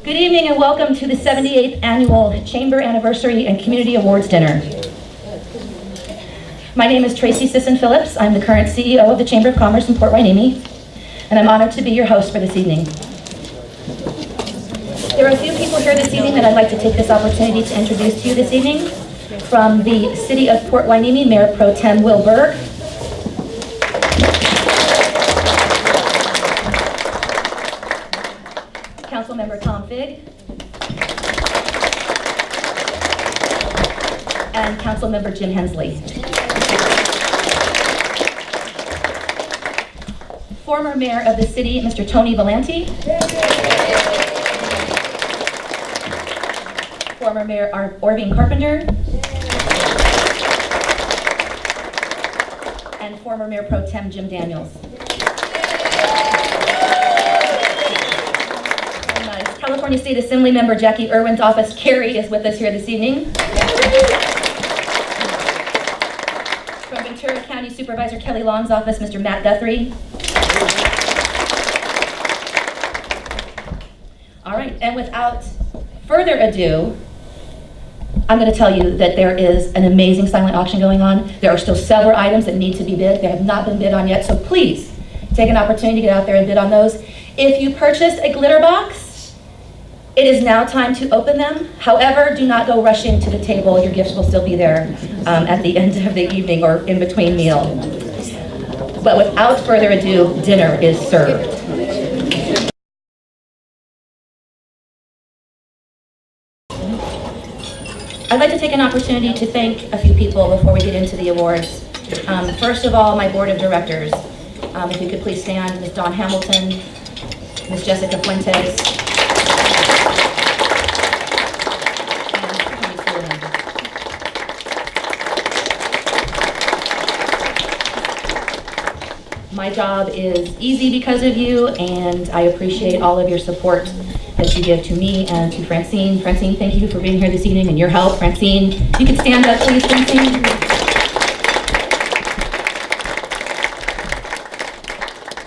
Good evening and welcome to the 78th Annual Chamber Anniversary and Community Awards Dinner. My name is Tracy Sisson-Phillips. I'm the current CEO of the Chamber of Commerce in Port Hueneme, and I'm honored to be your host for this evening. There are a few people here this evening that I'd like to take this opportunity to introduce to you this evening. From the City of Port Hueneme, Mayor Pro Tem Will Berg. Councilmember Tom Figg. And Councilmember Jim Hensley. Former Mayor of the City, Mr. Tony Valenti. Former Mayor Orvine Carpenter. And former Mayor Pro Tem Jim Daniels. California State Assembly Member Jackie Irwin's office, Carrie, is with us here this evening. From Ventura County Supervisor Kelly Long's office, Mr. Matt Guthrie. All right, and without further ado, I'm going to tell you that there is an amazing silent auction going on. There are still several items that need to be bid. They have not been bid on yet, so please take an opportunity to get out there and bid on those. If you purchased a glitter box, it is now time to open them. However, do not go rushing to the table. Your gifts will still be there at the end of the evening or in between meal. But without further ado, dinner is served. I'd like to take an opportunity to thank a few people before we get into the awards. First of all, my board of directors. If you could please stand, Ms. Dawn Hamilton, Ms. Jessica Fuentes, my job is easy because of you, and I appreciate all of your support that you give to me and to Francine. Francine, thank you for being here this evening and your help. Francine, you can stand up, please, Francine.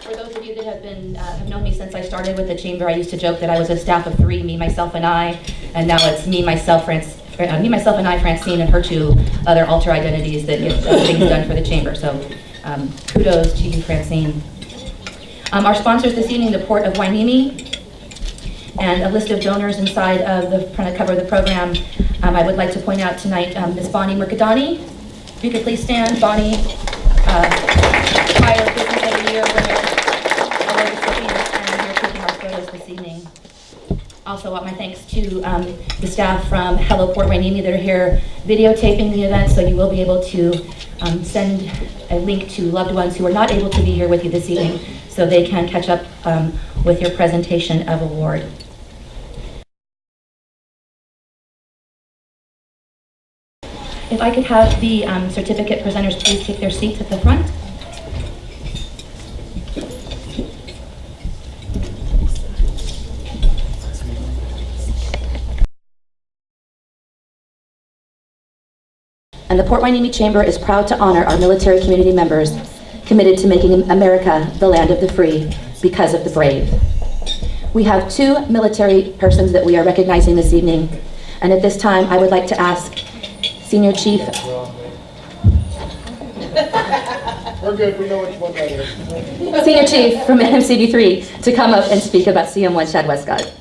For those of you that have known me since I started with the Chamber, I used to joke that I was a staff of 3, me, myself, and I, and now it's me, myself, and I, Francine, and her 2 other alter identities that get things done for the Chamber. So kudos to you, Francine. Our sponsors this evening, the Port of Hueneme, and a list of donors inside of the front cover of the program. I would like to point out tonight Ms. Bonnie Mercadani. If you could please stand. Bonnie, prior Business of the Year winner, award recipient, and here taking our photos this evening. Also, my thanks to the staff from Hello Port Hueneme that are here videotaping the event, so you will be able to send a link to loved ones who are not able to be here with you this evening so they can catch up with your presentation of award. If I could have the certificate presenters please take their seats at the front. And the Port Hueneme Chamber is proud to honor our military community members committed to making America the land of the free because of the brave. We have 2 military persons that we are recognizing this evening, and at this time I would like to ask Senior Chief. We're good, we know which one that is. Senior Chief from MCB3 to come up and speak about CM1 Chad Westcott.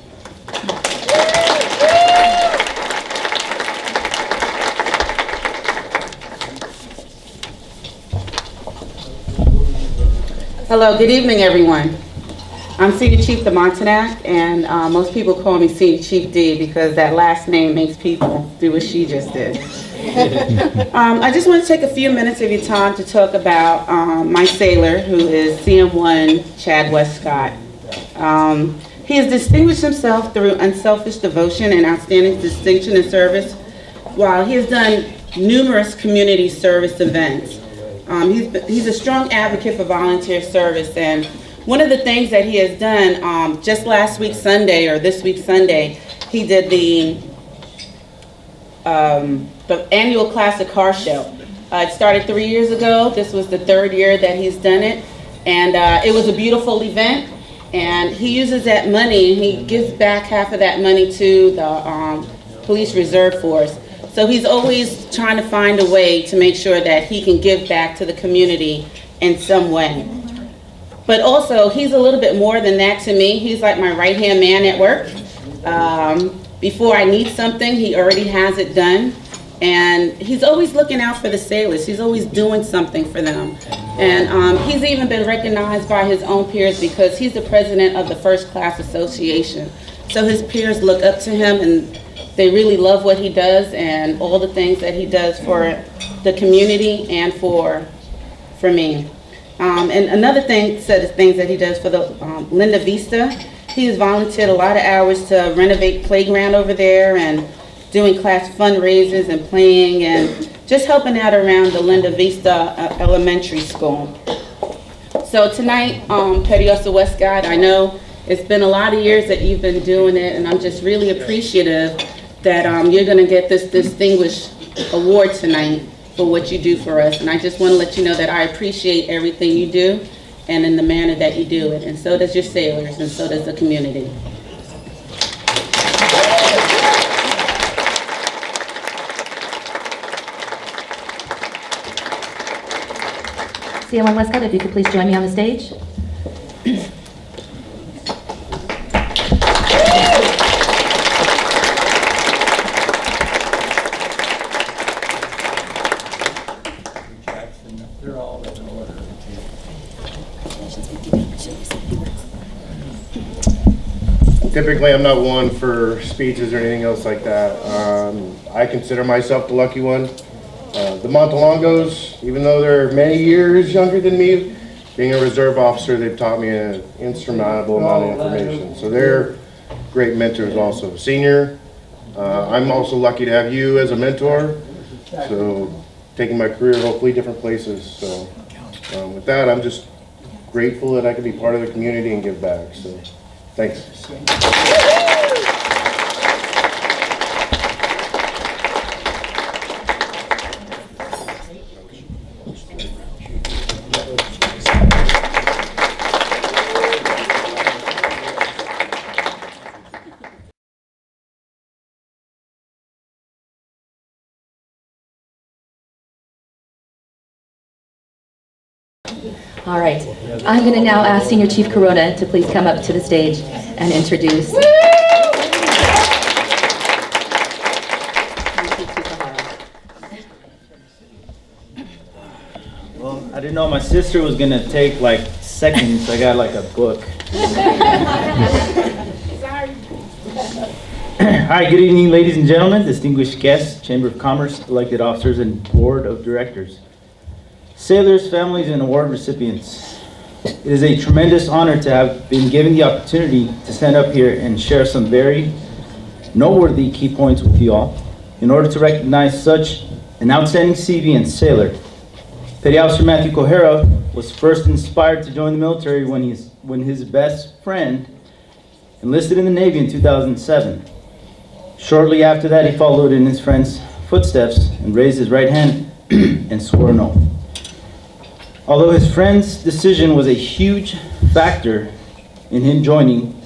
Hello, good evening, everyone. I'm Senior Chief DeMontenac, and most people call me Senior Chief D because that last name makes people do what she just did. I just want to take a few minutes of your time to talk about my sailor, who is CM1 Chad Westcott. He has distinguished himself through unselfish devotion and outstanding distinction and service, while he has done numerous community service events. He's a strong advocate for volunteer service, and one of the things that he has done, just last week Sunday, or this week Sunday, he did the annual classic car show. It started 3 years ago. This was the 3rd year that he's done it, and it was a beautiful event. And he uses that money, and he gives back half of that money to the Police Reserve Force. So he's always trying to find a way to make sure that he can give back to the community in some way. But also, he's a little bit more than that to me. He's like my right-hand man at work. Before I need something, he already has it done. And he's always looking out for the sailors. He's always doing something for them. And he's even been recognized by his own peers because he's the president of the First Class Association. So his peers look up to him, and they really love what he does and all the things that he does for the community and for me. And another set of things that he does for the Linda Vista, he has volunteered a lot of hours to renovate playground over there and doing class fundraisers and playing and just helping out around the Linda Vista Elementary School. So tonight, Petty Officer Westcott, I know it's been a lot of years that you've been doing it, and I'm just really appreciative that you're going to get this distinguished award tonight for what you do for us. And I just want to let you know that I appreciate everything you do and in the manner that you do it. And so does your sailors, and so does the community. CM1 Westcott, if you could please join me on the stage. They're all in order. Typically, I'm not one for speeches or anything else like that. I consider myself the lucky one. The Montalongos, even though they're many years younger than me, being a reserve officer, they've taught me an insurmountable amount of information. So they're great mentors also. Senior, I'm also lucky to have you as a mentor. So taking my career hopefully different places. So with that, I'm just grateful that I can be part of the community and give back. So thanks. All right. I'm going to now ask Senior Chief Corona to please come up to the stage and introduce. Well, I didn't know my sister was gonna take like seconds. I got like a book. Hi, good evening, ladies and gentlemen, distinguished guests, Chamber of Commerce, elected officers, and Board of Directors. Sailors, families, and award recipients. It is a tremendous honor to have been given the opportunity to stand up here and share some very noteworthy key points with you all in order to recognize such an outstanding CV and sailor. Petty Officer Matthew Kohara was first inspired to join the military when his best friend enlisted in the Navy in 2007. Shortly after that, he followed in his friend's footsteps and raised his right hand and swore an oath. Although his friend's decision was a huge factor in him joining,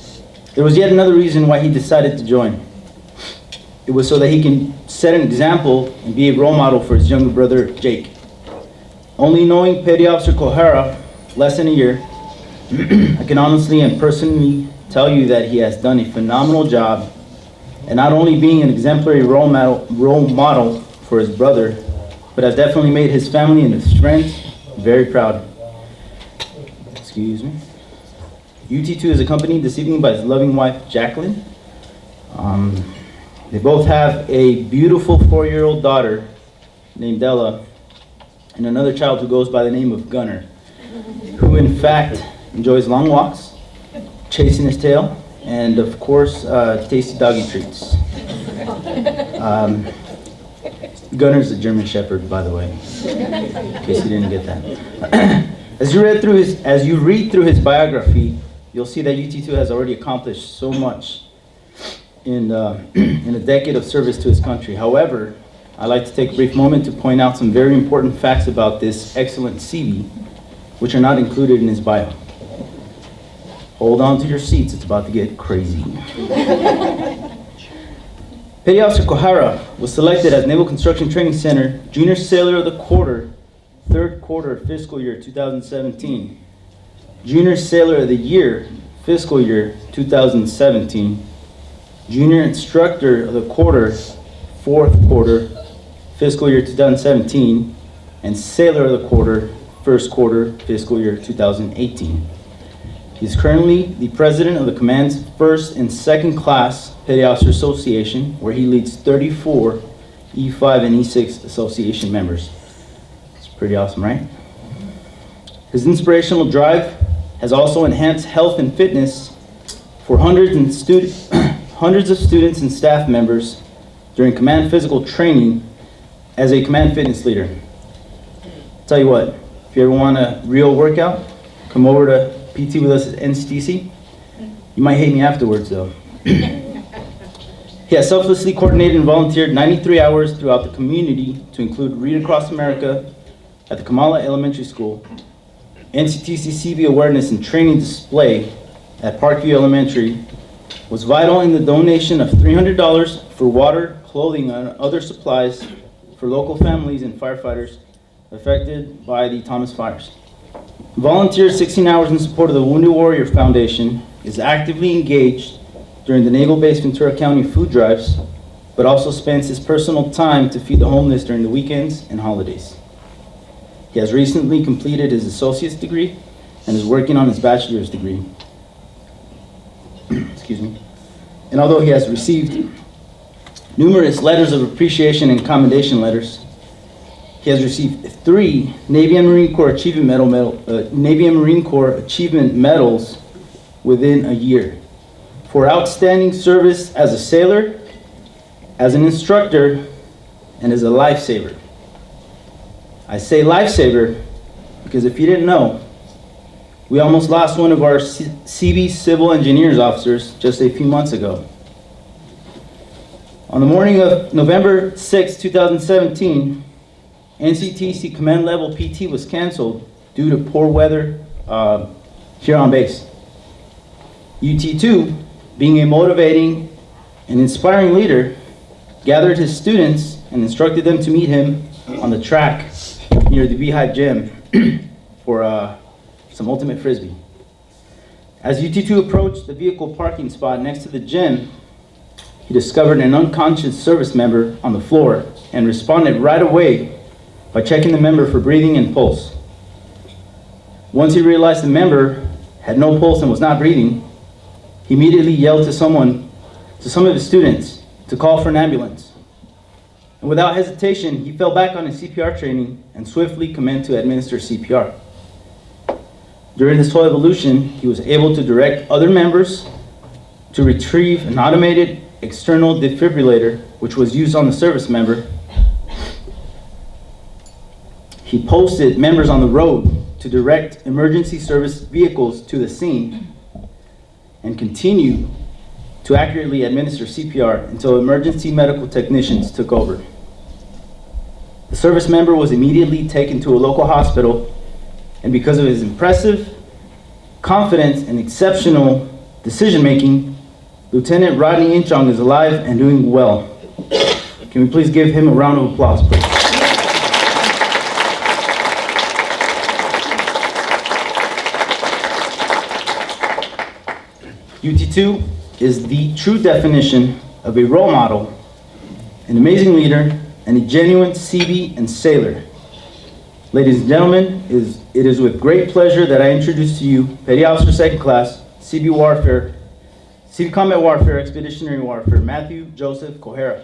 there was yet another reason why he decided to join. It was so that he can set an example and be a role model for his younger brother, Jake. Only knowing Petty Officer Kohara less than a year, I can honestly and personally tell you that he has done a phenomenal job, and not only being an exemplary role model for his brother, but has definitely made his family and his friends very proud. Excuse me. UT2 is accompanied this evening by his loving wife, Jacqueline. They both have a beautiful 4-year-old daughter named Ella, and another child who goes by the name of Gunner, who in fact enjoys long walks, chasing his tail, and of course, tasty doggy treats. Gunner's a German Shepherd, by the way, in case you didn't get that. As you read through his biography, you'll see that UT2 has already accomplished so much in a decade of service to his country. However, I'd like to take a brief moment to point out some very important facts about this excellent CV, which are not included in his bio. Hold on to your seats, it's about to get crazy. Petty Officer Kohara was selected as Naval Construction Training Center Junior Sailor of the Quarter, third quarter fiscal year 2017. Junior Sailor of the Year, fiscal year 2017. Junior Instructor of the Quarter, fourth quarter, fiscal year 2017. And Sailor of the Quarter, first quarter, fiscal year 2018. He is currently the president of the command's first and second class Petty Officer Association, where he leads 34 E5 and E6 association members. It's pretty awesome, right? His inspirational drive has also enhanced health and fitness for hundreds of students and staff members during command physical training as a command fitness leader. Tell you what, if you ever want a real workout, come over to PT with us at NCTC. You might hate me afterwards though. He has selflessly coordinated and volunteered 93 hours throughout the community to include Read Across America at the Kamala Elementary School, NCTC CB awareness and training display at Parkview Elementary, was vital in the donation of $300 for water, clothing, and other supplies for local families and firefighters affected by the Thomas fires. Volunteered 16 hours in support of the Wounded Warrior Foundation, is actively engaged during the Naval Base Ventura County food drives, but also spends his personal time to feed the homeless during the weekends and holidays. He has recently completed his associate's degree and is working on his bachelor's degree. Excuse me. And although he has received numerous letters of appreciation and commendation letters, he has received 3 Navy and Marine Corps Achievement Medals within a year for outstanding service as a sailor, as an instructor, and as a lifesaver. I say lifesaver because if you didn't know, we almost lost one of our CB civil engineers officers just a few months ago. On the morning of November 6, 2017, NCTC command level PT was canceled due to poor weather here on base. UT2, being a motivating and inspiring leader, gathered his students and instructed them to meet him on the track near the Beehive Gym for some ultimate frisbee. As UT2 approached the vehicle parking spot next to the gym, he discovered an unconscious service member on the floor and responded right away by checking the member for breathing and pulse. Once he realized the member had no pulse and was not breathing, he immediately yelled to some of his students to call for an ambulance. And without hesitation, he fell back on his CPR training and swiftly commenced to administer CPR. During this whole evolution, he was able to direct other members to retrieve an automated external defibrillator, which was used on the service member. He posted members on the road to direct emergency service vehicles to the scene and continued to accurately administer CPR until emergency medical technicians took over. The service member was immediately taken to a local hospital, and because of his impressive confidence and exceptional decision-making, Lieutenant Rodney Inchong is alive and doing well. Can we please give him a round of applause, please? UT2 is the true definition of a role model, an amazing leader, and a genuine CB and sailor. Ladies and gentlemen, it is with great pleasure that I introduce to you Petty Officer Second Class, CB Warfare, CB Combat Warfare, Expeditionary Warfare, Matthew Joseph Kohara.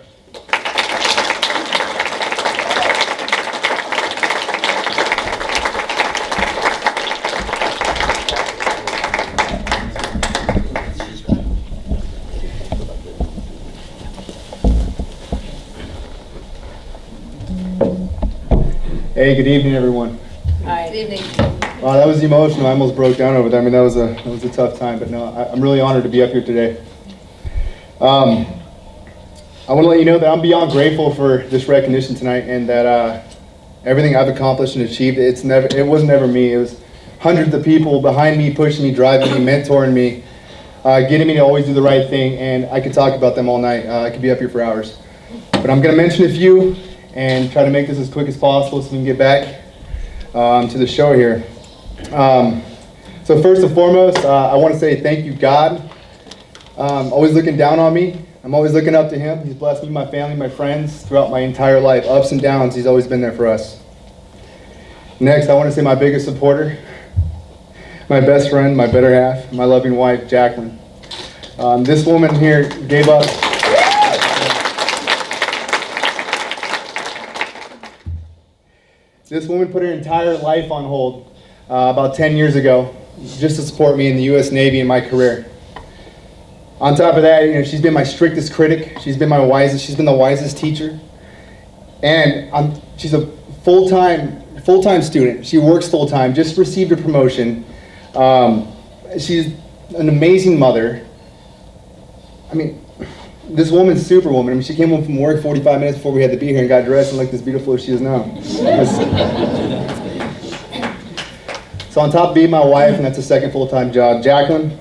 Hey, good evening, everyone. Hi. Good evening. Wow, that was emotional. I almost broke down over that. I mean, that was a tough time, but no, I'm really honored to be up here today. I want to let you know that I'm beyond grateful for this recognition tonight, and that everything I've accomplished and achieved, it was never me. It was hundreds of people behind me, pushing me, driving me, mentoring me, getting me to always do the right thing, and I could talk about them all night. I could be up here for hours. But I'm going to mention a few and try to make this as quick as possible so we can get back to the show here. So first and foremost, I want to say thank you, God. Always looking down on me. I'm always looking up to him. He's blessed me, my family, my friends throughout my entire life. Ups and downs, he's always been there for us. Next, I want to say my biggest supporter, my best friend, my better half, my loving wife, Jacqueline. This woman here gave up. This woman put her entire life on hold about 10 years ago just to support me in the U.S. Navy and my career. On top of that, she's been my strictest critic. She's been the wisest teacher. And she's a full-time student. She works full-time, just received a promotion. She's an amazing mother. I mean, this woman's superwoman. I mean, she came home from work 45 minutes before we had to be here and got dressed and looked as beautiful as she is now. So on top of being my wife, and that's a second full-time job, Jacqueline,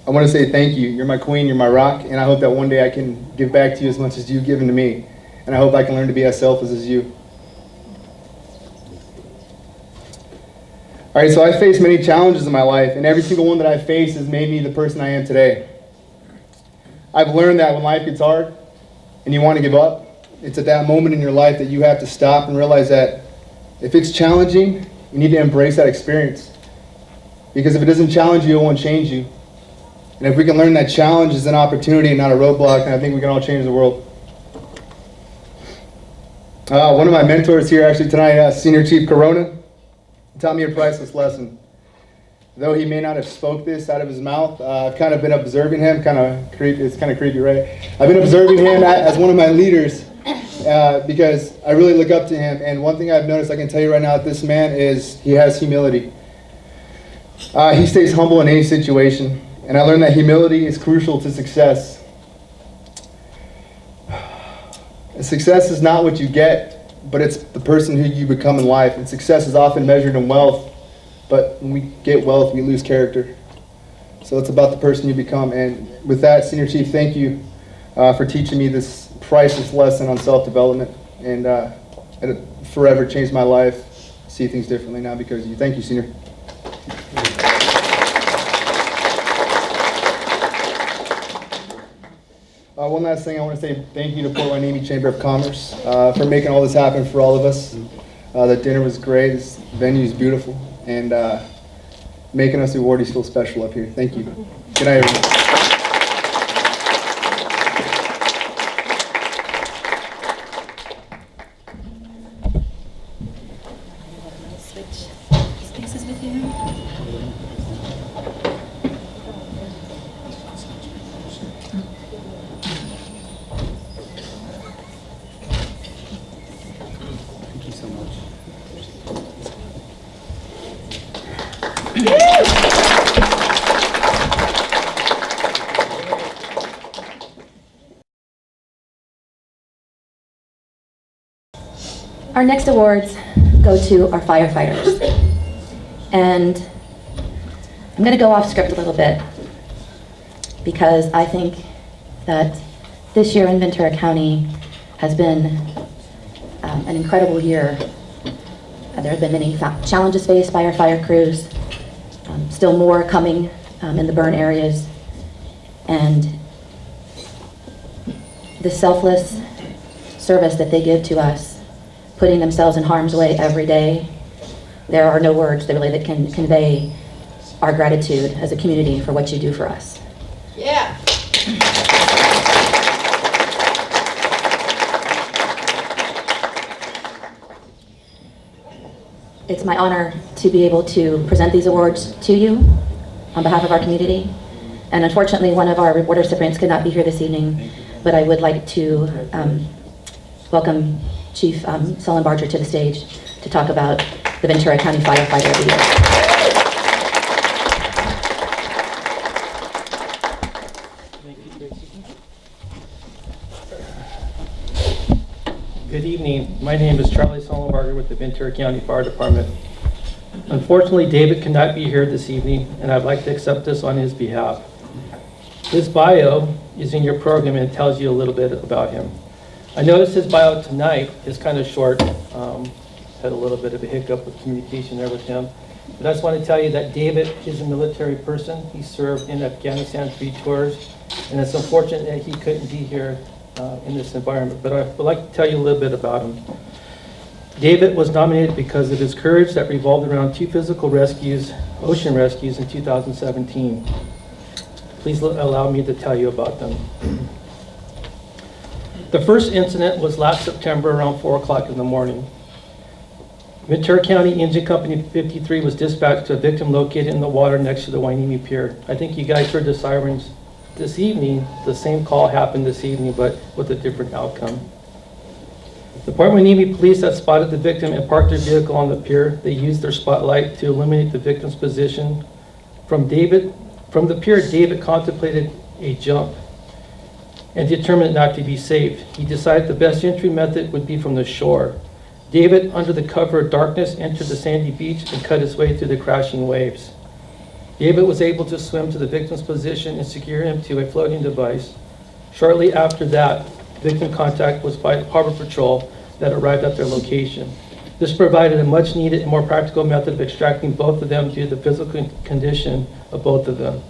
I want to say thank you. You're my queen, you're my rock, and I hope that one day I can give back to you as much as you've given to me. And I hope I can learn to be as selfless as you. All right, so I faced many challenges in my life, and every single one that I faced has made me the person I am today. I've learned that when life gets hard and you want to give up, it's at that moment in your life that you have to stop and realize that if it's challenging, you need to embrace that experience. Because if it doesn't challenge you, it won't change you. And if we can learn that challenge is an opportunity and not a roadblock, then I think we can all change the world. One of my mentors here actually tonight, Senior Chief Corona, taught me a priceless lesson. Though he may not have spoke this out of his mouth, I've kind of been observing him, it's kind of creepy, right? I've been observing him as one of my leaders because I really look up to him. And one thing I've noticed, I can tell you right now, that this man he has humility. He stays humble in any situation. And I learned that humility is crucial to success. Success is not what you get, but it's the person who you become in life. And success is often measured in wealth, but when we get wealth, we lose character. So it's about the person you become. And with that, Senior Chief, thank you for teaching me this priceless lesson on self-development. And it forever changed my life. I see things differently now because of you. Thank you, Senior. One last thing, I want to say thank you to Portland Navy Chamber of Commerce for making all this happen for all of us. The dinner was great, this venue is beautiful, and making us awardees feel special up here. Thank you. Good night, everyone. Switch spaces with you. Thank you so much. Our next awards go to our firefighters. And I'm going to go off script a little bit because I think that this year in Ventura County has been an incredible year. There have been many challenges faced by our fire crews, still more coming in the burn areas, and the selfless service that they give to us, putting themselves in harm's way every day. There are no words that really can convey our gratitude as a community for what you do for us. Yeah. It's my honor to be able to present these awards to you on behalf of our community. And unfortunately, one of our award recipients could not be here this evening, but I would like to welcome Chief Sullenbarger to the stage to talk about the Ventura County Firefighter of the Year. Good evening. My name is Charlie Sullenbarger with the Ventura County Fire Department. Unfortunately, David cannot be here this evening, and I'd like to accept this on his behalf. His bio is in your program and it tells you a little bit about him. I noticed his bio tonight is kind of short. Had a little bit of a hiccup with communication there with him. But I just want to tell you that David is a military person. He served in Afghanistan 3 tours, and it's unfortunate that he couldn't be here in this environment. But I would like to tell you a little bit about him. David was nominated because of his courage that revolved around 2 physical rescues, ocean rescues in 2017. Please allow me to tell you about them. The first incident was last September around 4 o'clock in the morning. Ventura County Engine Company 53 was dispatched to a victim located in the water next to the Wainimi Pier. I think you guys heard the sirens this evening. The same call happened this evening, but with a different outcome. The Port Wainimi police had spotted the victim and parked their vehicle on the pier. They used their spotlight to illuminate the victim's position. From the pier, David contemplated a jump and determined not to be safe. He decided the best entry method would be from the shore. David, under the cover of darkness, entered the sandy beach and cut his way through the crashing waves. David was able to swim to the victim's position and secure him to a floating device. Shortly after that, victim contact was by Harbor Patrol that arrived at their location. This provided a much needed and more practical method of extracting both of them due to the physical condition of both of them.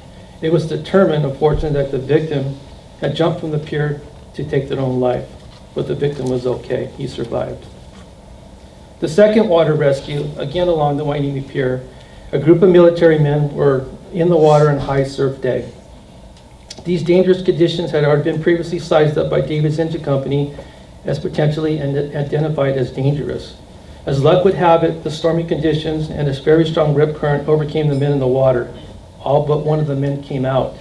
It was determined, unfortunately, that the victim had jumped from the pier to take their own life, but the victim was okay. He survived. The second water rescue, again along the Wainimi Pier, a group of military men were in the water on high surf day. These dangerous conditions had already been previously sized up by David's Engine Company as potentially identified as dangerous. As luck would have it, the stormy conditions and a very strong rip current overcame the men in the water. All but one of the men came out.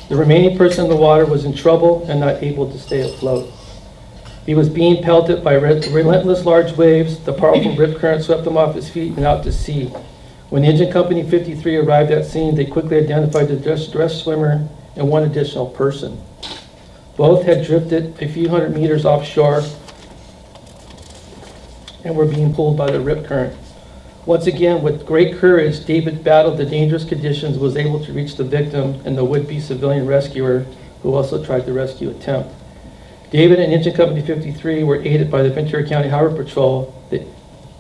The remaining person in the water was in trouble and not able to stay afloat. He was being pelted by relentless large waves. The powerful rip current swept him off his feet and out to sea. When Engine Company 53 arrived at scene, they quickly identified the distressed swimmer and one additional person. Both had drifted a few hundred meters offshore and were being pulled by the rip current. Once again, with great courage, David battled the dangerous conditions, was able to reach the victim and the would-be civilian rescuer who also tried the rescue attempt. David and Engine Company 53 were aided by the Ventura County Harbor Patrol.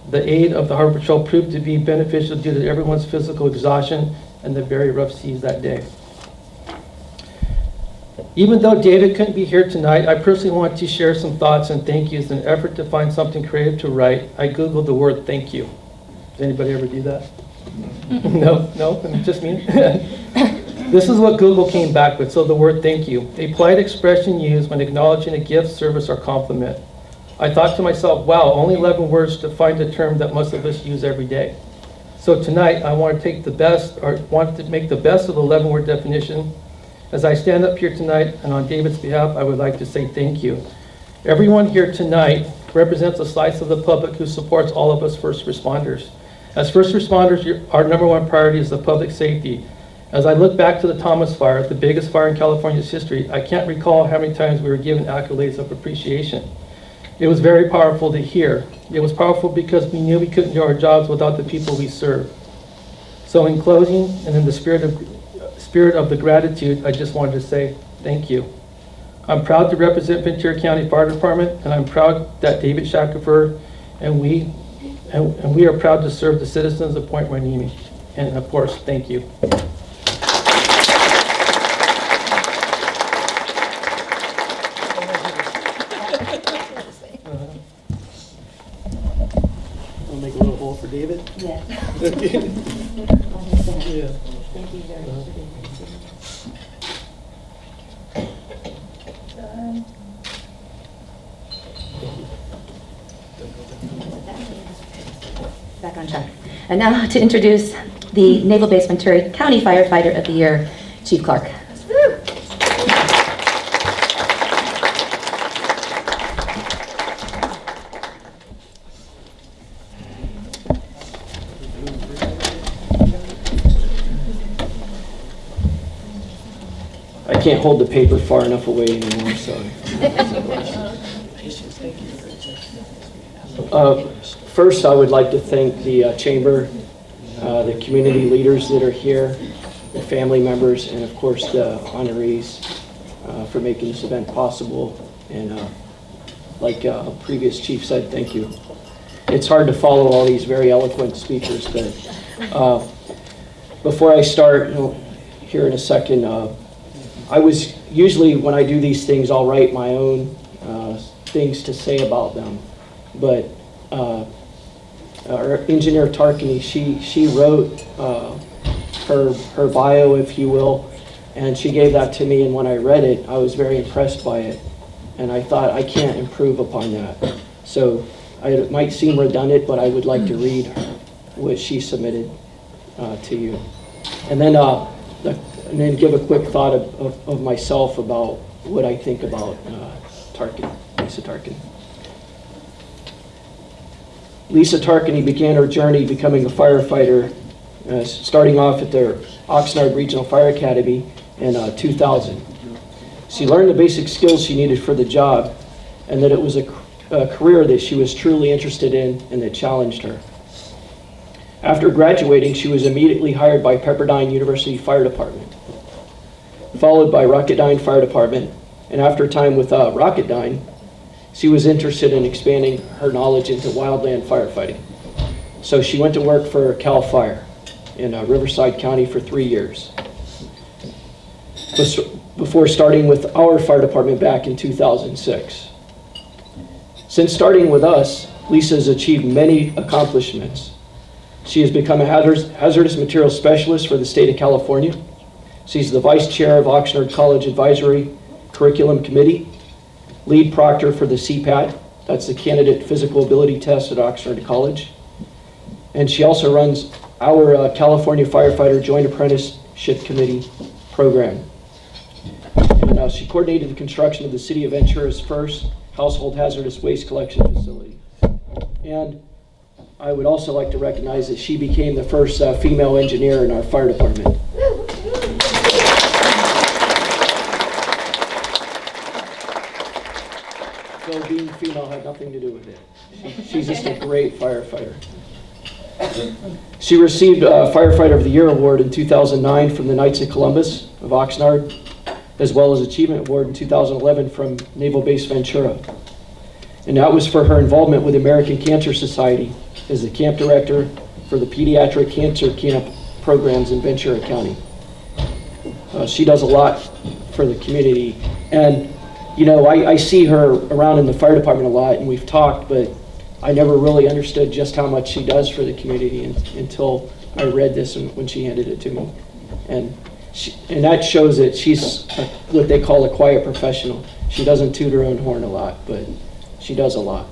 The aid of the Harbor Patrol proved to be beneficial due to everyone's physical exhaustion and the very rough seas that day. Even though David couldn't be here tonight, I personally want to share some thoughts and thank yous in an effort to find something creative to write. I Googled the word thank you. Does anybody ever do that? No, just me? This is what Google came back with, so the word thank you. A polite expression used when acknowledging a gift, service, or compliment. I thought to myself, wow, only 11 words to find a term that most of us use every day. So tonight, I want to make the best of the 11-word definition. As I stand up here tonight, and on David's behalf, I would like to say thank you. Everyone here tonight represents a slice of the public who supports all of us first responders. As first responders, our number one priority is the public safety. As I look back to the Thomas Fire, the biggest fire in California's history, I can't recall how many times we were given accolades of appreciation. It was very powerful to hear. It was powerful because we knew we couldn't do our jobs without the people we serve. So in closing, and in the spirit of the gratitude, I just wanted to say thank you. I'm proud to represent Ventura County Fire Department, and I'm proud that David Shackelford and we are proud to serve the citizens of Point Wainimi. And of course, thank you. I'll make a little hole for David. Yeah. Yeah. Thank you very much for being here. Back on track. And now to introduce the Naval Base Ventura County Firefighter of the Year, Chief Clark. I can't hold the paper far enough away anymore, sorry. First, I would like to thank the Chamber the community leaders that are here, the family members, and of course the honorees for making this event possible. And like previous chief said, thank you. It's hard to follow all these very eloquent speakers, but before I start, here in a second, I was usually, when I do these things, I'll write my own things to say about them. But our engineer Tarkany, she wrote her bio, if you will, and she gave that to me, and when I read it, I was very impressed by it. And I thought, I can't improve upon that. So it might seem redundant, but I would like to read what she submitted to you. And then give a quick thought of myself about what I think about Tarkany, Lisa Tarkany. Lisa Tarkany began her journey becoming a firefighter, starting off at the Oxnard Regional Fire Academy in 2000. She learned the basic skills she needed for the job, and that it was a career that she was truly interested in and that challenged her. After graduating, she was immediately hired by Pepperdine University Fire Department, followed by Rocketdyne Fire Department, and after time with Rocketdyne, she was interested in expanding her knowledge into wildland firefighting. So she went to work for CAL FIRE in Riverside County for 3 years, before starting with our fire department back in 2006. Since starting with us, Lisa has achieved many accomplishments. She has become a hazardous materials specialist for the state of California. She's the vice chair of Oxnard College Advisory Curriculum Committee, lead proctor for the CPAT, that's the Candidate Physical Ability Test at Oxnard College. And she also runs our California Firefighter Joint Apprenticeship Committee program. And she coordinated the construction of the City of Ventura's first household hazardous waste collection facility. And I would also like to recognize that she became the first female engineer in our fire department. So being female had nothing to do with it. She's just a great firefighter. She received a Firefighter of the Year award in 2009 from the Knights of Columbus of Oxnard, as well as Achievement Award in 2011 from Naval Base Ventura. And that was for her involvement with the American Cancer Society as the camp director for the pediatric cancer camp programs in Ventura County. She does a lot for the community. And you know, I see her around in the fire department a lot, and we've talked, but I never really understood just how much she does for the community until I read this when she handed it to me. And that shows that she's what they call a quiet professional. She doesn't toot her own horn a lot, but she does a lot.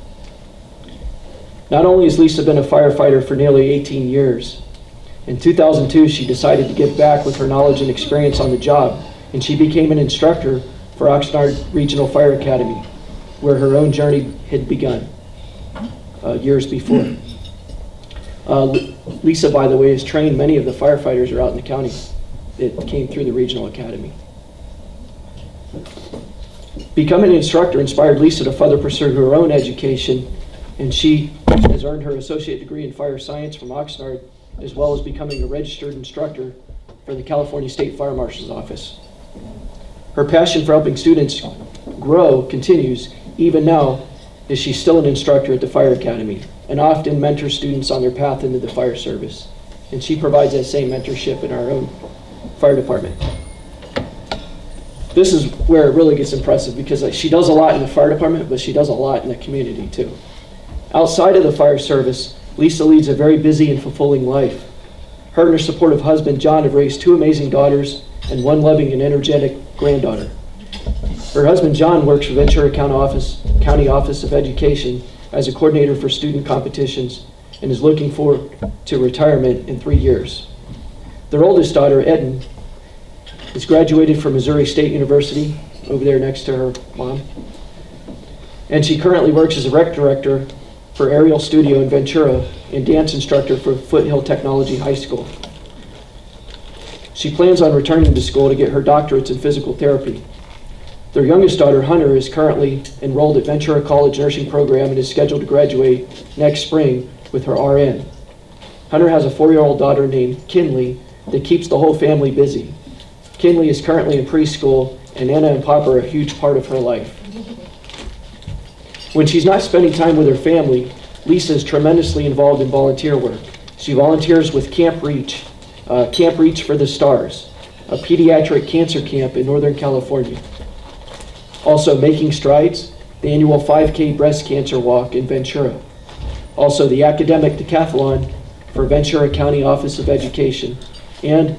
Not only has Lisa been a firefighter for nearly 18 years, in 2002 she decided to give back with her knowledge and experience on the job, and she became an instructor for Oxnard Regional Fire Academy, where her own journey had begun years before. Lisa, by the way, has trained many of the firefighters who are out in the county that came through the Regional Academy. Becoming an instructor inspired Lisa to further pursue her own education, and she has earned her associate degree in fire science from Oxnard, as well as becoming a registered instructor for the California State Fire Marshal's Office. Her passion for helping students grow continues even now, as she's still an instructor at the Fire Academy and often mentors students on their path into the fire service. And she provides that same mentorship in our own fire department. This is where it really gets impressive, because she does a lot in the fire department, but she does a lot in the community too. Outside of the fire service, Lisa leads a very busy and fulfilling life. Her and her supportive husband, John, have raised 2 amazing daughters and 1 loving and energetic granddaughter. Her husband, John, works for Ventura County Office of Education as a coordinator for student competitions and is looking forward to retirement in 3 years. Their oldest daughter, Eden, is graduated from Missouri State University, over there next to her mom. And she currently works as a rec director for Aerial Studio in Ventura and dance instructor for Foothill Technology High School. She plans on returning to school to get her doctorates in physical therapy. Their youngest daughter, Hunter, is currently enrolled at Ventura College Nursing Program and is scheduled to graduate next spring with her RN. Hunter has a 4-year-old daughter named Kinley that keeps the whole family busy. Kinley is currently in preschool, and Anna and Papa are a huge part of her life. When she's not spending time with her family, Lisa is tremendously involved in volunteer work. She volunteers with Camp Reach for the Stars, a pediatric cancer camp in Northern California. Also, Making Strides, the annual 5K breast cancer walk in Ventura. Also, the academic decathlon for Ventura County Office of Education. And,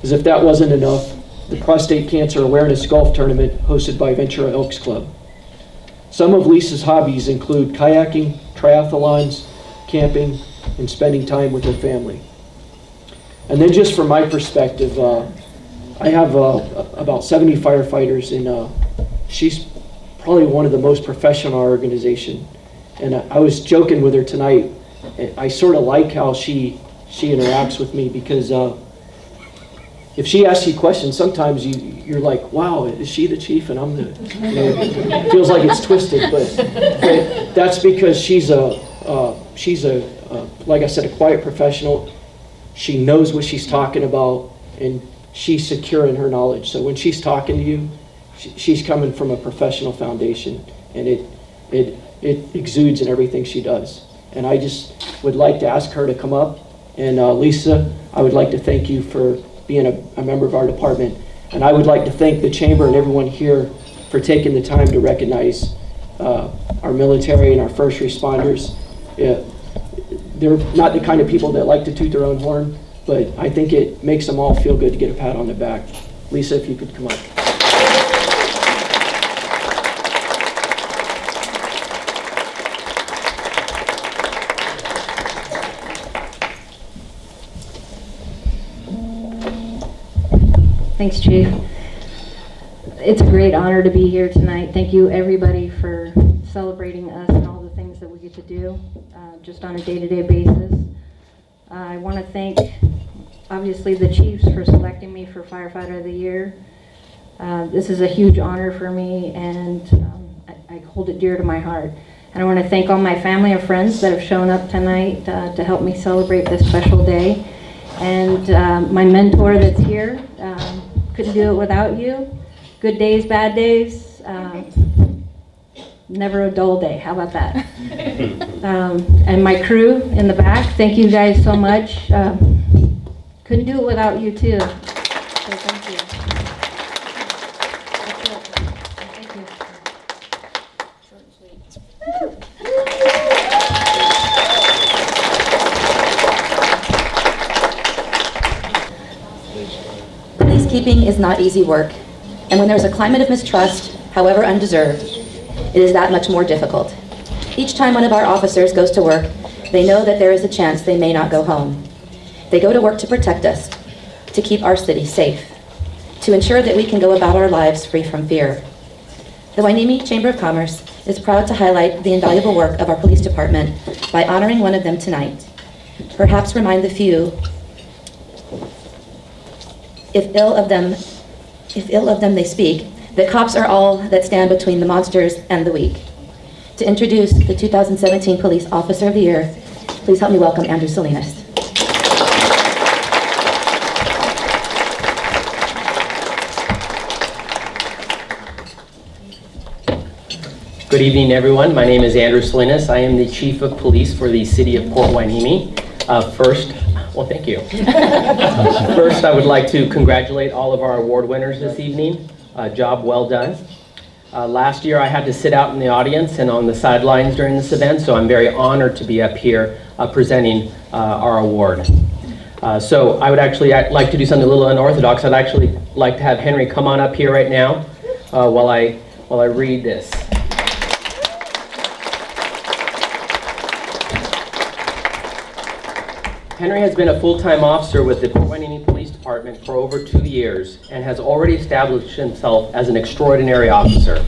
as if that wasn't enough, the prostate cancer awareness golf tournament hosted by Ventura Elks Club. Some of Lisa's hobbies include kayaking, triathlons, camping, and spending time with her family. And then just from my perspective, I have about 70 firefighters, and she's probably one of the most professional in our organization. And I was joking with her tonight. I sort of like how she interacts with me, because if she asks you questions, sometimes you're like, wow, is she the chief and I'm the, it feels like it's twisted, but that's because she's like I said, a quiet professional. She knows what she's talking about, and she's secure in her knowledge. So when she's talking to you, she's coming from a professional foundation, and it exudes in everything she does. And I just would like to ask her to come up. And Lisa, I would like to thank you for being a member of our department. And I would like to thank the chamber and everyone here for taking the time to recognize our military and our first responders. They're not the kind of people that like to toot their own horn, but I think it makes them all feel good to get a pat on the back. Lisa, if you could come up. Thanks, Chief. It's a great honor to be here tonight. Thank you, everybody, for celebrating us and all the things that we get to do just on a day-to-day basis. I want to thank, obviously, the chiefs for selecting me for Firefighter of the Year. This is a huge honor for me, and I hold it dear to my heart. And I want to thank all my family and friends that have shown up tonight to help me celebrate this special day. And my mentor that's here, couldn't do it without you. Good days, bad days, never a dull day. How about that? And my crew in the back, thank you guys so much. Couldn't do it without you too. So thank you. That's it. Thank you. Short and sweet. Peacekeeping is not easy work, and when there's a climate of mistrust, however undeserved, it is that much more difficult. Each time one of our officers goes to work, they know that there is a chance they may not go home. They go to work to protect us, to keep our city safe, to ensure that we can go about our lives free from fear. The Hueneme Chamber of Commerce is proud to highlight the invaluable work of our police department by honoring one of them tonight. Perhaps remind the few, if ill of them they speak, that cops are all that stand between the monsters and the weak. To introduce the 2017 Police Officer of the Year, please help me welcome Andrew Salinas. Good evening, everyone. My name is Andrew Salinas. I am the Chief of Police for the City of Port Hueneme. Thank you. First, I would like to congratulate all of our award winners this evening. Job well done. Last year, I had to sit out in the audience and on the sidelines during this event, so I'm very honored to be up here presenting our award. So I would actually like to do something a little unorthodox. I'd actually like to have Henry come on up here right now while I read this. Henry has been a full-time officer with the Port Hueneme Police Department for over 2 years and has already established himself as an extraordinary officer.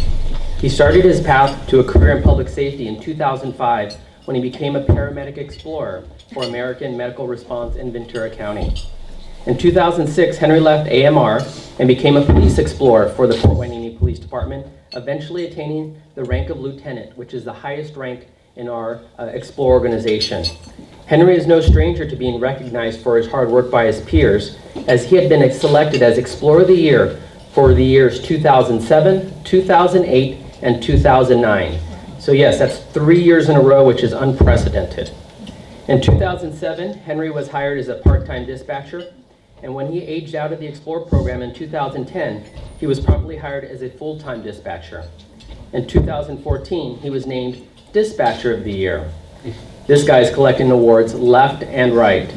He started his path to a career in public safety in 2005 when he became a paramedic explorer for American Medical Response in Ventura County. In 2006, Henry left AMR and became a police explorer for the Port Hueneme Police Department, eventually attaining the rank of lieutenant, which is the highest rank in our Explore organization. Henry is no stranger to being recognized for his hard work by his peers, as he had been selected as Explorer of the Year for the years 2007, 2008, and 2009. So yes, that's 3 years in a row, which is unprecedented. In 2007, Henry was hired as a part-time dispatcher, and when he aged out of the Explore program in 2010, he was promptly hired as a full-time dispatcher. In 2014, he was named Dispatcher of the Year. This guy's collecting awards left and right.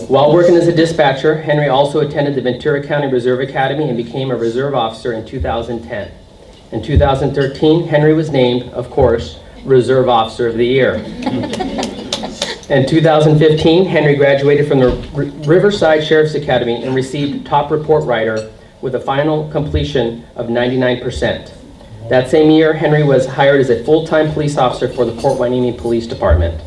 While working as a dispatcher, Henry also attended the Ventura County Reserve Academy and became a reserve officer in 2010. In 2013, Henry was named, of course, Reserve Officer of the Year. In 2015, Henry graduated from the Riverside Sheriff's Academy and received Top Report Writer with a final completion of 99%. That same year, Henry was hired as a full-time police officer for the Port Hueneme Police Department.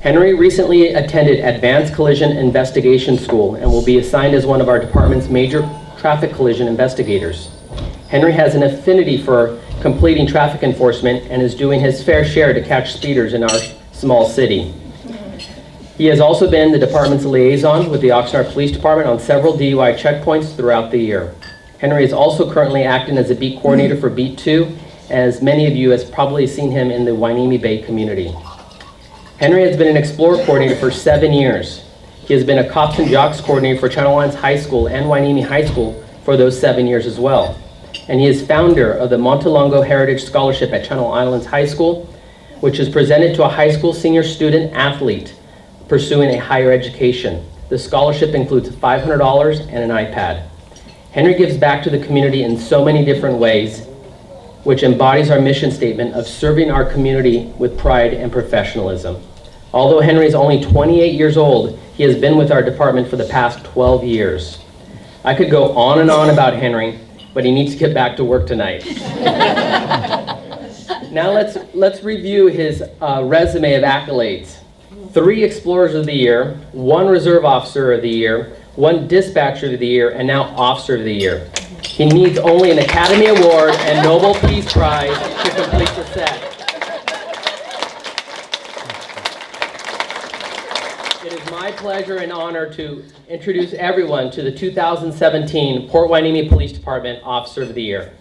Henry recently attended Advanced Collision Investigation School and will be assigned as one of our department's major traffic collision investigators. Henry has an affinity for completing traffic enforcement and is doing his fair share to catch speeders in our small city. He has also been the department's liaison with the Oxnard Police Department on several DUI checkpoints throughout the year. Henry is also currently acting as a beat coordinator for Beat 2, as many of you have probably seen him in the Hueneme Bay community. Henry has been an Explorer coordinator for 7 years. He has been a Cops and Jocks coordinator for Channel Islands High School and Hueneme High School for those 7 years as well. And he is founder of the Montelongo Heritage Scholarship at Channel Islands High School, which is presented to a high school senior student athlete pursuing a higher education. The scholarship includes $500 and an iPad. Henry gives back to the community in so many different ways, which embodies our mission statement of serving our community with pride and professionalism. Although Henry is only 28 years old, he has been with our department for the past 12 years. I could go on and on about Henry, but he needs to get back to work tonight. Now let's review his resume of accolades. 3 Explorers of the Year, 1 Reserve Officer of the Year, 1 Dispatcher of the Year, and now Officer of the Year. He needs only an Academy Award and Nobel Peace Prize to complete the set. It is my pleasure and honor to introduce everyone to the 2017 Port Hueneme Police Department Officer of the Year.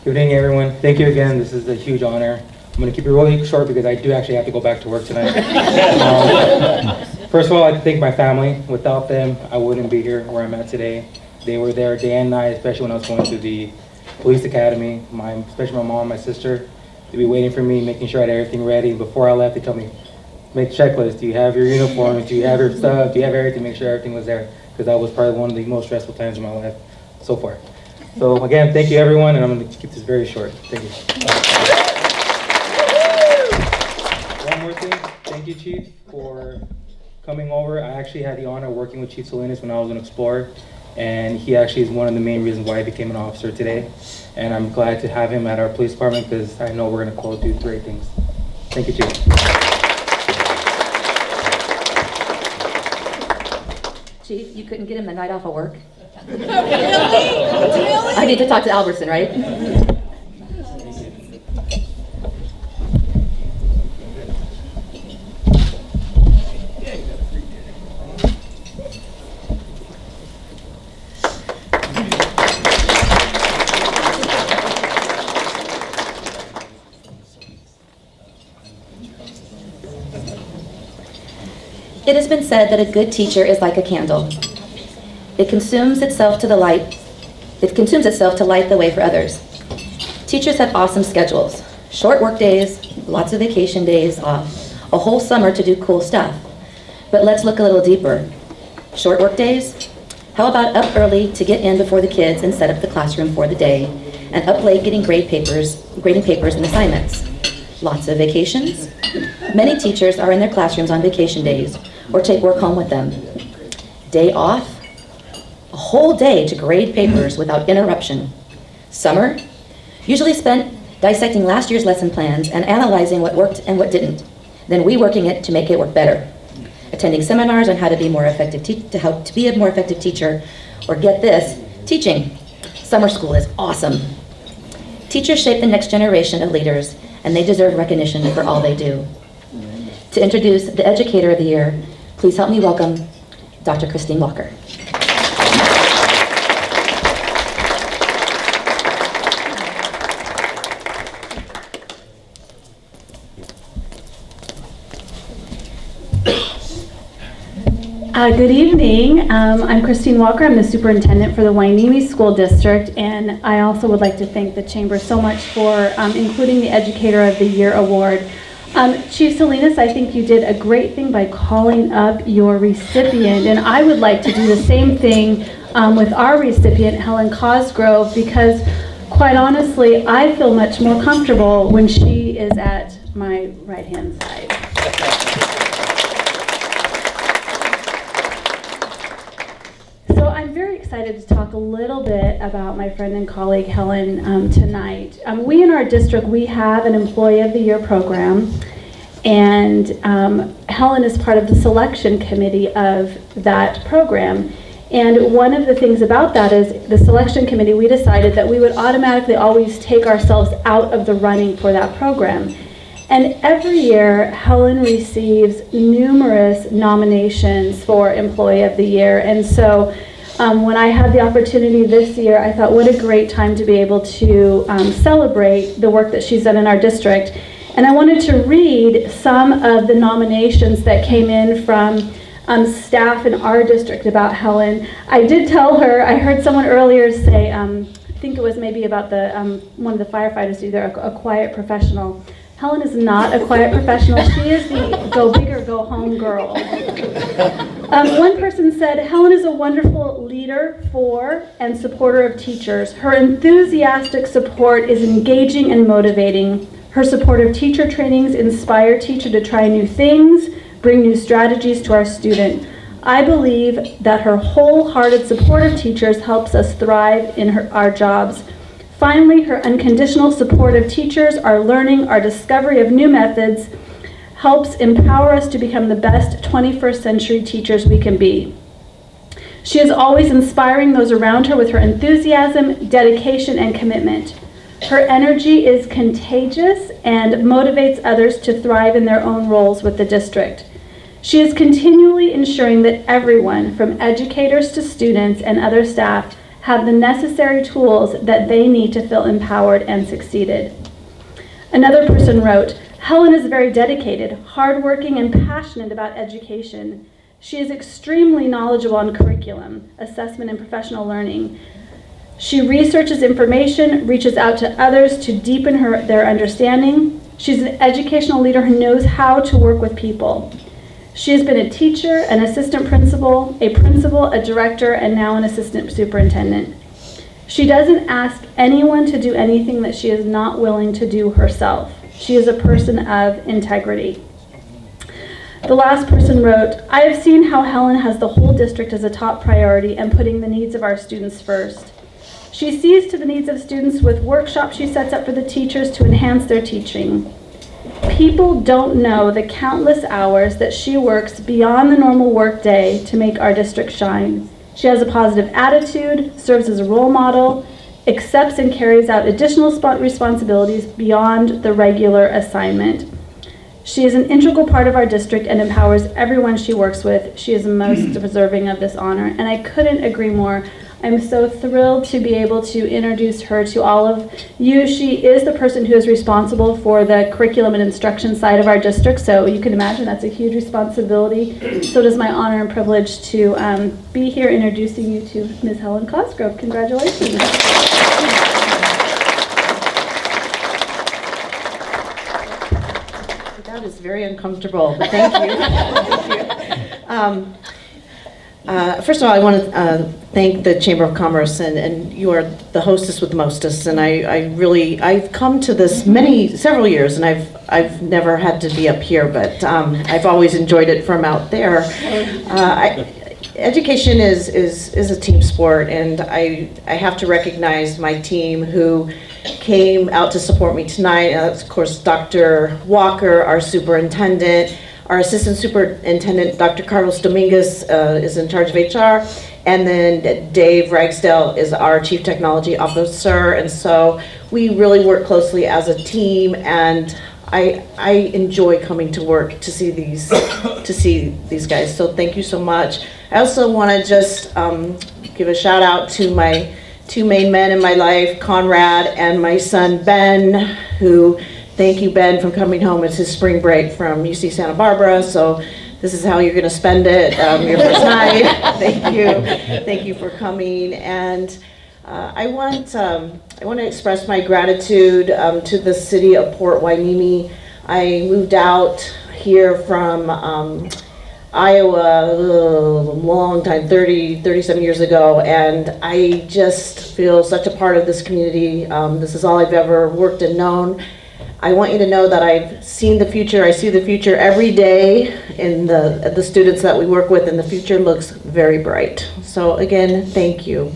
Good evening, everyone. Thank you again. This is a huge honor. I'm going to keep it really short because I do actually have to go back to work tonight. First of all, I'd like to thank my family. Without them, I wouldn't be here where I'm at today. They were there day and night, especially when I was going to the police academy. Especially my mom and my sister, they'd be waiting for me, making sure I had everything ready. Before I left, they told me, make a checklist. Do you have your uniforms? Do you have your stuff? Do you have everything? Make sure everything was there. Because that was probably one of the most stressful times in my life so far. So again, thank you everyone, and I'm going to keep this very short. Thank you. One more thing, thank you Chief for coming over. I actually had the honor of working with Chief Salinas when I was an Explorer, and he actually is one of the main reasons why I became an officer today. And I'm glad to have him at our police department because I know we're going to do great things. Thank you, Chief. Chief, you couldn't get him the night off of work? Really? I need to talk to Albertson, right? It has been said that a good teacher is like a candle. It consumes itself to light the way for others. Teachers have awesome schedules. Short work days, lots of vacation days off, a whole summer to do cool stuff. But let's look a little deeper. Short work days? How about up early to get in before the kids and set up the classroom for the day, and up late getting grading papers and assignments? Lots of vacations? Many teachers are in their classrooms on vacation days or take work home with them. Day off? A whole day to grade papers without interruption. Summer? Usually spent dissecting last year's lesson plans and analyzing what worked and what didn't, then reworking it to make it work better. attending seminars on how to be more effective, to be a more effective teacher, or get this, teaching. Summer school is awesome. Teachers shape the next generation of leaders, and they deserve recognition for all they do. To introduce the Educator of the Year, please help me welcome Dr. Christine Walker. Good evening. I'm Christine Walker. I'm the superintendent for the Hueneme School District, and I also would like to thank the Chamber so much for including the Educator of the Year award. Chief Salinas, I think you did a great thing by calling up your recipient, and I would like to do the same thing with our recipient, Helen Cosgrove, because quite honestly, I feel much more comfortable when she is at my right-hand side. So I'm very excited to talk a little bit about my friend and colleague Helen tonight. We in our district, we have an Employee of the Year program, and Helen is part of the selection committee of that program. And one of the things about that is the selection committee, we decided that we would automatically always take ourselves out of the running for that program. And every year, Helen receives numerous nominations for Employee of the Year. And so when I had the opportunity this year, I thought what a great time to be able to celebrate the work that she's done in our district. And I wanted to read some of the nominations that came in from staff in our district about Helen. I did tell her, I heard someone earlier say, I think it was maybe about the one of the firefighters, either a quiet professional. Helen is not a quiet professional. She is the go big or go home girl. One person said, Helen is a wonderful leader for and supporter of teachers. Her enthusiastic support is engaging and motivating. Her support of teacher trainings inspire teachers to try new things, bring new strategies to our student. I believe that her wholehearted support of teachers helps us thrive in our jobs. Finally, her unconditional support of teachers, our learning, our discovery of new methods, helps empower us to become the best 21st century teachers we can be. She is always inspiring those around her with her enthusiasm, dedication, and commitment. Her energy is contagious and motivates others to thrive in their own roles with the district. She is continually ensuring that everyone, from educators to students and other staff, have the necessary tools that they need to feel empowered and succeeded. Another person wrote, Helen is very dedicated, hardworking, and passionate about education. She is extremely knowledgeable on curriculum, assessment, and professional learning. She researches information, reaches out to others to deepen their understanding. She's an educational leader who knows how to work with people. She has been a teacher, an assistant principal, a director, and now an assistant superintendent. She doesn't ask anyone to do anything that she is not willing to do herself. She is a person of integrity. The last person wrote, I have seen how Helen has the whole district as a top priority and putting the needs of our students first. She sees to the needs of students with workshops she sets up for the teachers to enhance their teaching. People don't know the countless hours that she works beyond the normal work day to make our district shine. She has a positive attitude, serves as a role model, accepts and carries out additional responsibilities beyond the regular assignment. She is an integral part of our district and empowers everyone she works with. She is most deserving of this honor, and I couldn't agree more. I'm so thrilled to be able to introduce her to all of you. She is the person who is responsible for the curriculum and instruction side of our district, so you can imagine that's a huge responsibility. So it is my honor and privilege to be here introducing you to Ms. Helen Cosgrove. Congratulations. That is very uncomfortable, but thank you. Thank you. First of all, I want to thank the Chamber of Commerce, and you are the hostess with mostest, and I've come to this several years, and I've never had to be up here, but I've always enjoyed it from out there. Education is a team sport, and I have to recognize my team who came out to support me tonight. Of course, Dr. Walker, our superintendent, Our Assistant Superintendent, Dr. Carlos Dominguez, is in charge of HR. And then Dave Ragsdale is our Chief Technology Officer. And so we really work closely as a team, and I enjoy coming to work to see these guys. So thank you so much. I also want to just give a shout out to my two main men in my life, Conrad and my son Ben, who, thank you Ben for coming home. It's his spring break from UC Santa Barbara, so this is how you're going to spend it, your first night. Thank you for coming. And I want to express my gratitude to the city of Port Hueneme. I moved out here from Iowa a long time, 37 years ago, and I just feel such a part of this community. This is all I've ever worked and known. I want you to know that I've seen the future. I see the future every day in the students that we work with, and the future looks very bright. So again, thank you.